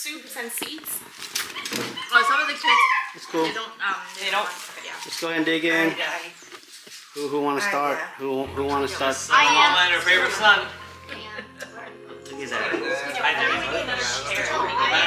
soups and seeds. Oh, some of the kids. It's cool. They don't. Yeah. Let's go ahead and dig in. Who want to start? Who want to start? I am. Mom and her favorite son. Look at that. Hi, Jimmy.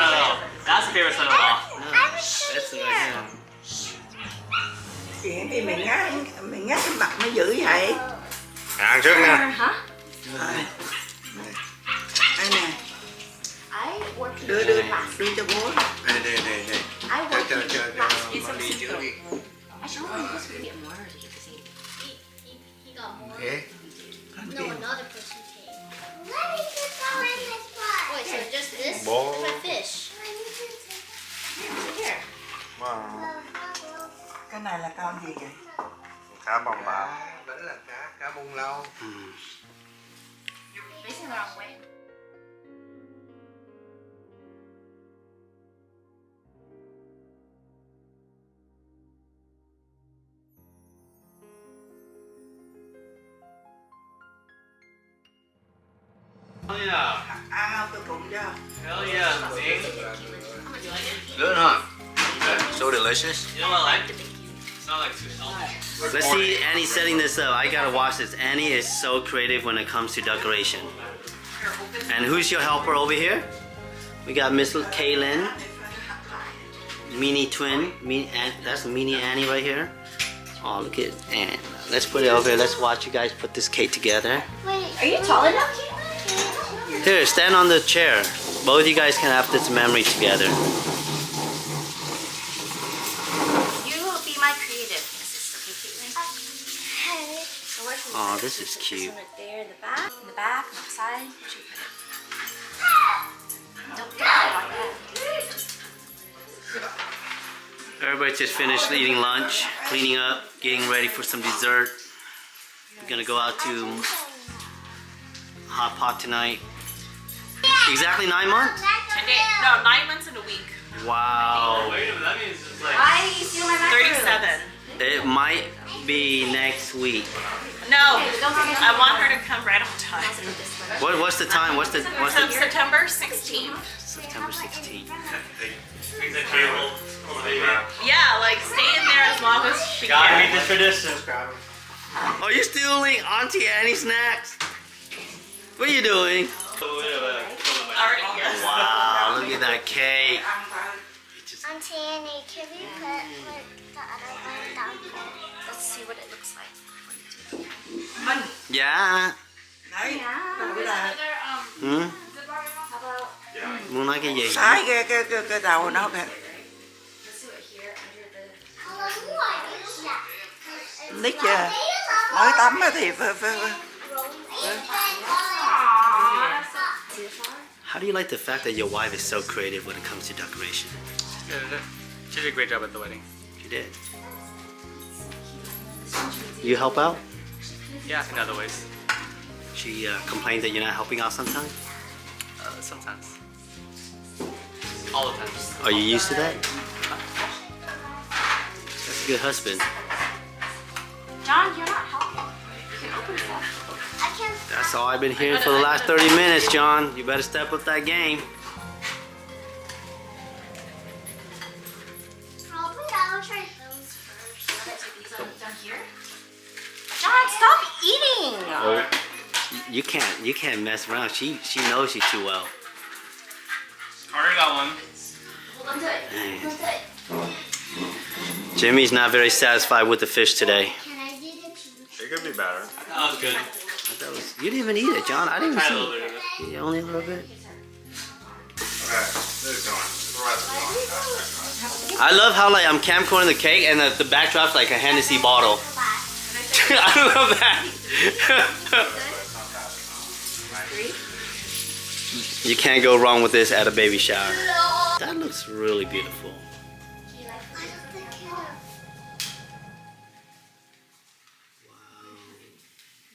No. That's the favorite son of all. No, that's the right. Chuyện thì mày ngắt cái mặt nó dữ vậy. Ăn trước nè. Hả? Đây nè. I work in Đưa class. đưa cho bố. Đây. I work in class. Mà đi chữa đi. I should only supposed to get more because He got more. Thế. No, another person came. Let me put that in his butt. Wait, so just this? Ball. What about fish? here. Wow. Cái này là con gì vậy? Cá bồng bả. Vẫn là cá bông lau. You're facing the wrong way. Oh yeah. Ăn không tôi cũng cho. Hell yeah. See? Good, huh? So delicious. You know what I like? It's not like too salty. Let's see Annie setting this up. I gotta watch this. Annie is so creative when it comes to decoration. And who's your helper over here? We got Miss Kaylin, Mini Twin. That's Mini Annie right here. Oh, look at Annie. Let's put it over here. Let's watch you guys put this cake together. Wait, Are you tall enough? Here, stand on the chair. Both you guys can have this memory together. You will be my creative assistant, okay, Caitlin? So where should we Oh, put it? this is Put cute. This one right there in the back, on the side. Where should we put it? Don't put it like that. Everybody just finished eating lunch, cleaning up, getting ready for some dessert. We're gonna go out to Hot Pot tonight. Exactly 9 months? 9 months in a week. Wow. Wait a minute, that means it's like. Why you steal my macaroni? 37. It might be next week. No, Don't forget I want her to come right on time. What's the time? What's the September 16th. September 16th. Things that table. Yeah, like stay in there as long as she Gotta can. meet the traditions, Oh, you're stealing Auntie Annie's snacks? What are you doing? Already, yes. Wow, look at that cake. Auntie Annie, can we put the other one down here? Let's see what it looks like. Yeah. Đấy. Rồi là Hmm? How about Muốn nói cái gì? sái cái đầu nó kìa. let's do it here under the. Nít chưa? Mới tắm á thì phải. How do you like the fact that your wife is so creative when it comes to decoration? She did a great job at the wedding. She did. You help out? Yeah, in other ways. She complains that you're not helping out sometimes? Sometimes. All the times. Are you used to that? That's a good husband. John, you're not helping. You can open stuff. I can't. That's all I've been hearing for the last 30 minutes, John. You better step up that game. I'll try those first. Down here. John, stop eating. Oh, you can't mess around. She knows you too well. Carter got one. Hold on to it. Hold on to it. Jimmy's not very satisfied with the fish today. Can I do the cheese? It could be better. That was good. You didn't even eat it, John. I didn't even Tried a see little bit of it. it. Only a little bit. Okay, this is going. The rest is going. I love how like I'm camcording the cake and the backdrop's like a Hennessy bottle. I love that. You can't go wrong with this at a baby shower. That looks really beautiful.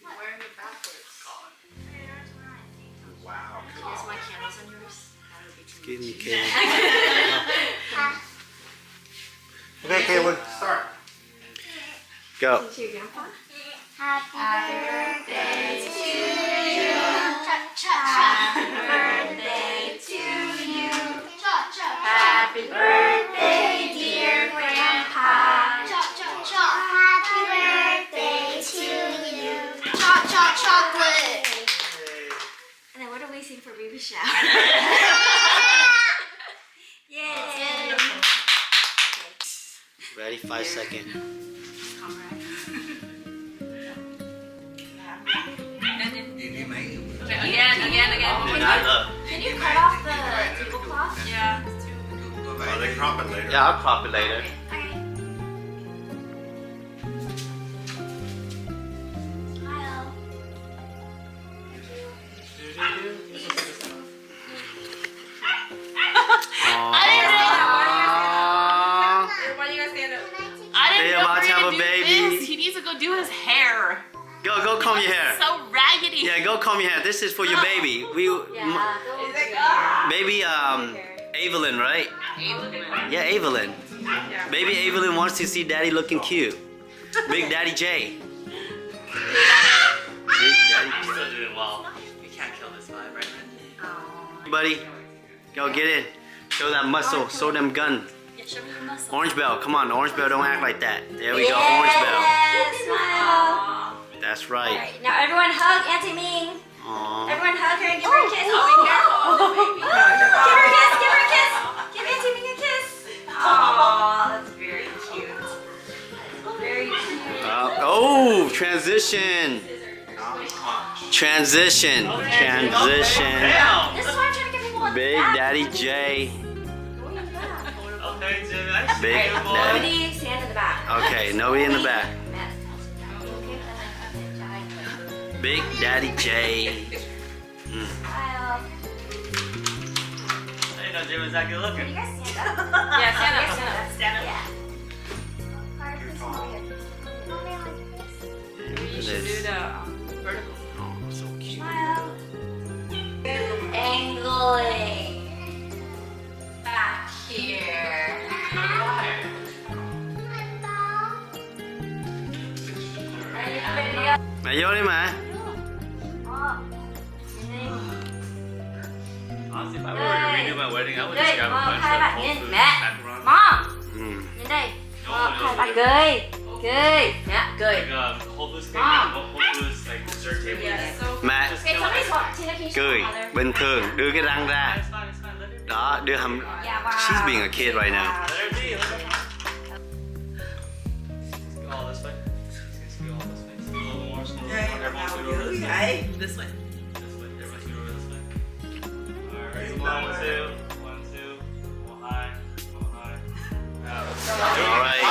Wearing it backwards. Wow. Is my candles on yours? That would be too Give me cake. Okay, Caitlin, start. Go. much. To your grandpa? Happy birthday to you. Happy birthday to you. Happy birthday, dear Grandpa. Happy birthday to you. Chocolate. And then what do we sing for baby shower? Yay. Ready? 5 seconds. Again. Can you cut off the tablecloth? Yeah. Oh, they crop it later. Yeah, I'll crop it later. Okay. Smile. Why do you guys stand up? I didn't They know about we to were have gonna a do baby. this. He needs to go do his hair. Go comb your hair. So raggedy. Yeah, go comb your hair. This is for your baby. Baby Evelyn, right? Yeah, Evelyn. Baby Evelyn wants to see daddy looking cute. Big Daddy J. Big Daddy J. Still doing well. You can't kill this vibe, right? Buddy, go get in. Show that muscle. Show them gun. Yeah, show me your muscle. Orange Bell, come on. Orange Bell, don't act like that. There we go. Orange Bell. Smile. That's right. Alright, now everyone hug Auntie Ming. Aww. Everyone hug her and give her a kiss. Oh, be careful. Give her a kiss, give her a kiss. Give Auntie Ming a kiss. Aww, that's very cute. Very cute. Oh, transition. Transition. Transition. Damn. This is why I'm trying to get people on Big the back. Daddy J. Okay, Jimmy. Nice. Big Alright, Daddy. nobody stand in the back. Okay, nobody in the back. Matt. Big Daddy J. Smile. I didn't know Jim was that good Can looking. you guys stand up? Yeah, stand up, You guys stand up. Stand up. Yeah. Carter, please come over here. Come over here. You should do the vertical. Oh, so cute. Smile. Angling. Back here. Anybody else? Mày vô đi mà. Oh. Honestly, if I were to redo my wedding, I would just Good. grab a bunch Hai of bạn Whole nhìn Foods mẹ. macaroni. Mom. Ừ. Nhìn đây. No, Hai bạn cười. Cười. Yeah, good. Like Whole Foods cake, Mom. Whole Foods like dessert table. Yeah, so Mẹ Okay, somebody's walking. Tina, can you show cười Mother? bình thường, đưa cái răng ra. It's fine, it's fine. Let her Đó, đưa hàm. Yeah, wow. She's being a kid right now. Let her be. Let her be. Let's go all this way. Let's go all this way. Just a little more. Just a little more. Everyone scoot over this way. Vậy. this way. This way. Everyone scoot over this way. Alright, 1, 2. 1, 2. Go high. Go high. All right.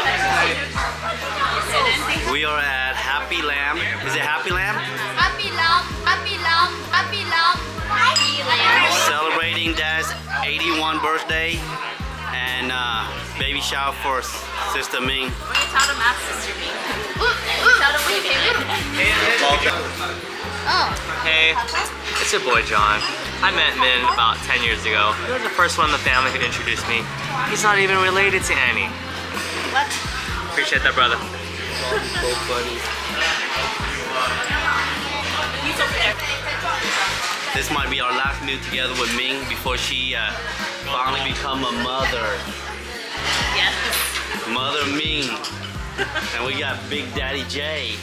We are at Happy Lamb. Is it Happy Lamb? Happy lamb, happy lamb, happy lamb, happy lamb. Celebrating Dad's 81 birthday and baby shower for Sister Ming. What do you tell the math sister me? Tell them we Oh. Hey, it's your boy John. I met Min about 10 years ago. He was the first one in the family who introduced me. He's not even related to Annie. What? Appreciate that, brother. So funny. He's over there. This might be our last meal together with Ming before she finally become a mother. Yes. Mother Ming. And we got Big Daddy J.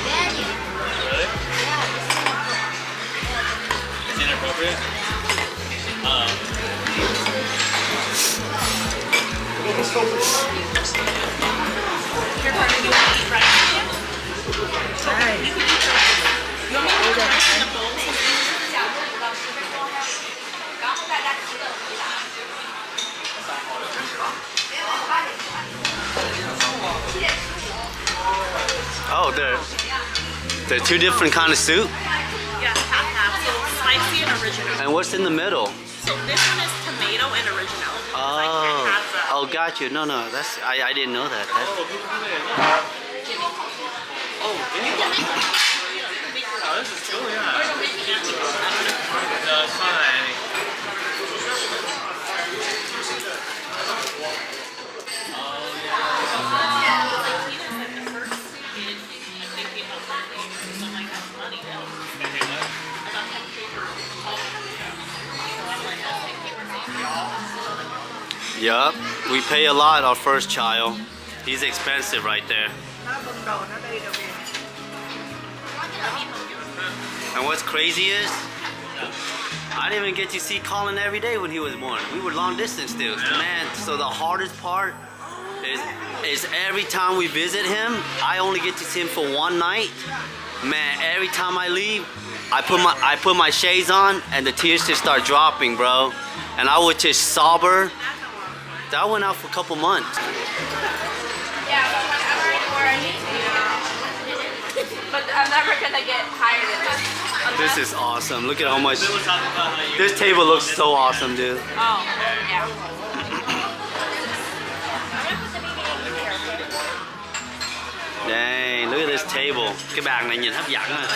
Really? It's inappropriate? Your partner, you want to eat rice with him? You can eat the rice. You want me to put the rice in the bowl? Oh, they're two different kind of soup. Yeah, half. So spicy and original. And what's in the middle? So this one is tomato and original. Oh, got you. No, that's I didn't know that. Oh, this is cool, yeah. No, it's fine, Annie. Yup, we pay a lot our first child. He's expensive right there. Nó bưng đồ nó đi đâu kìa. And what's crazy is, I didn't even get to see Colin every day when he was born. We were long distance still. Man, so the hardest part is every time we visit him, I only get to see him for one night. Man, every time I leave, I put my shades on and the tears just start dropping, bro. And I would just sober. That went out for a couple months. Yeah, but whenever anywhere I need to. But I'm never gonna get higher than this. This is awesome. Look at how much. This table looks so awesome, dude. Oh, yeah. Dang, look at this table. Cái bàn này nhìn hấp dẫn à.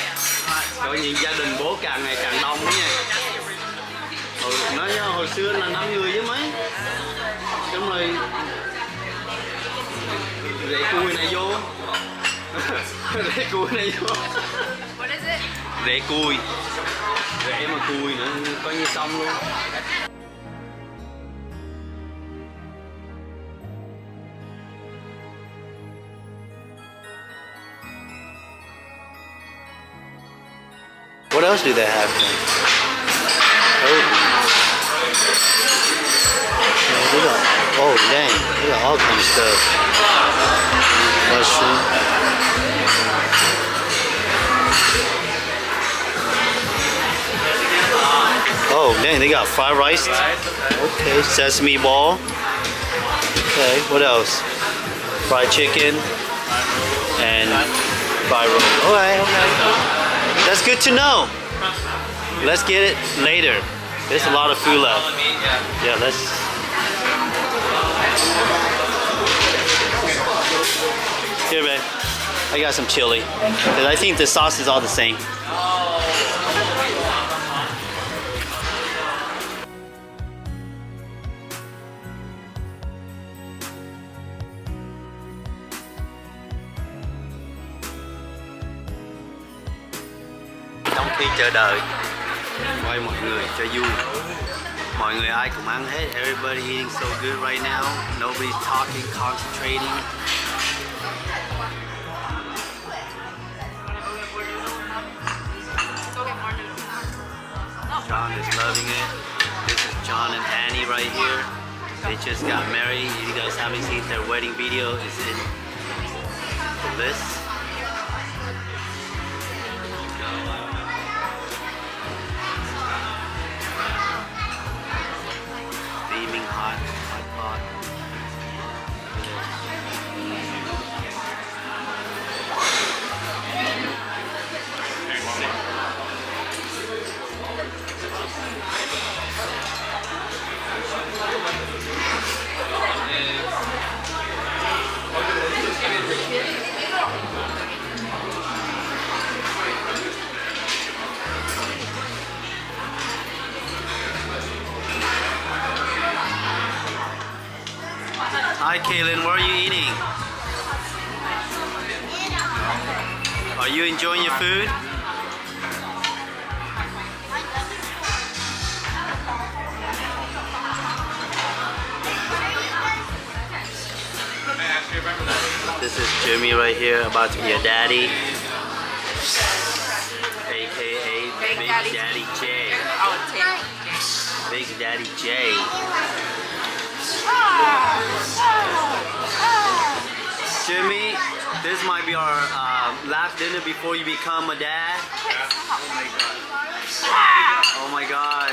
Coi nhìn gia đình bố càng ngày càng đông đó nha. Nói hồi xưa là 5 người với mấy. Trong rồi rễ cùi này vô. Rễ cùi này vô. What is it? Rễ cùi. Rễ mà cùi nữa, coi như xong luôn. What else do they have here? Oh dang, they got all kinds of stuff. Mushroom. Oh dang, they got fried rice. Okay, sesame ball. Okay, what else? Fried chicken and fried roll. Alright, okay. That's good to know. Let's get it later. There's a lot of food left. Yeah, let's. Here, babe. I got some chili. Because I think the sauce is all the same. Trong khi chờ đợi, quay mọi người cho vui. Mọi người ai cũng ăn hết. Everybody eating so good right now. Nobody's talking, concentrating. John is loving it. This is John and Annie right here. They just got married. If you guys haven't seen their wedding video, it's in the list. Steaming hot pot. Hi Kaylin, what are you eating? Are you enjoying your food? This is Jimmy right here, about to be a daddy. AKA Big Daddy J. I would take Big Daddy J. Jimmy, this might be our last dinner before you become a dad. Oh my god.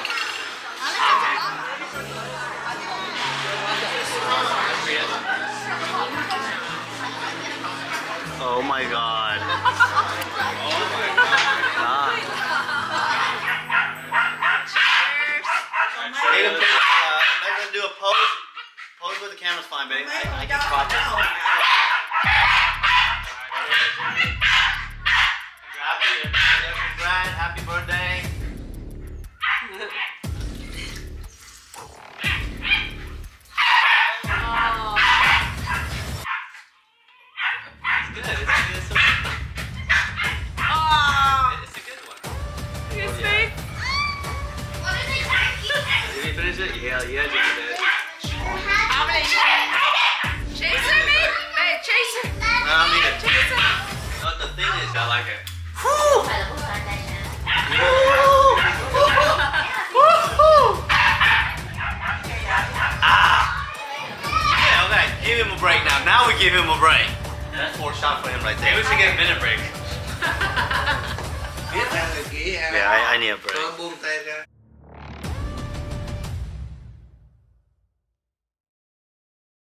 Oh my god. Hey, they're gonna do a pose. Pose with the camera's fine, babe. I can spot this. Congrats, happy birthday. It's a good one. His face. Did he finish it? Yeah, Jimmy did. phải là bút toán đại trà. Yeah, okay. Give him a break now. Now we give him a break. That's 4 shots for him right Maybe there. we should get a minute break. Biết ra rồi kỹ Yeah, I need a break. Có buông tay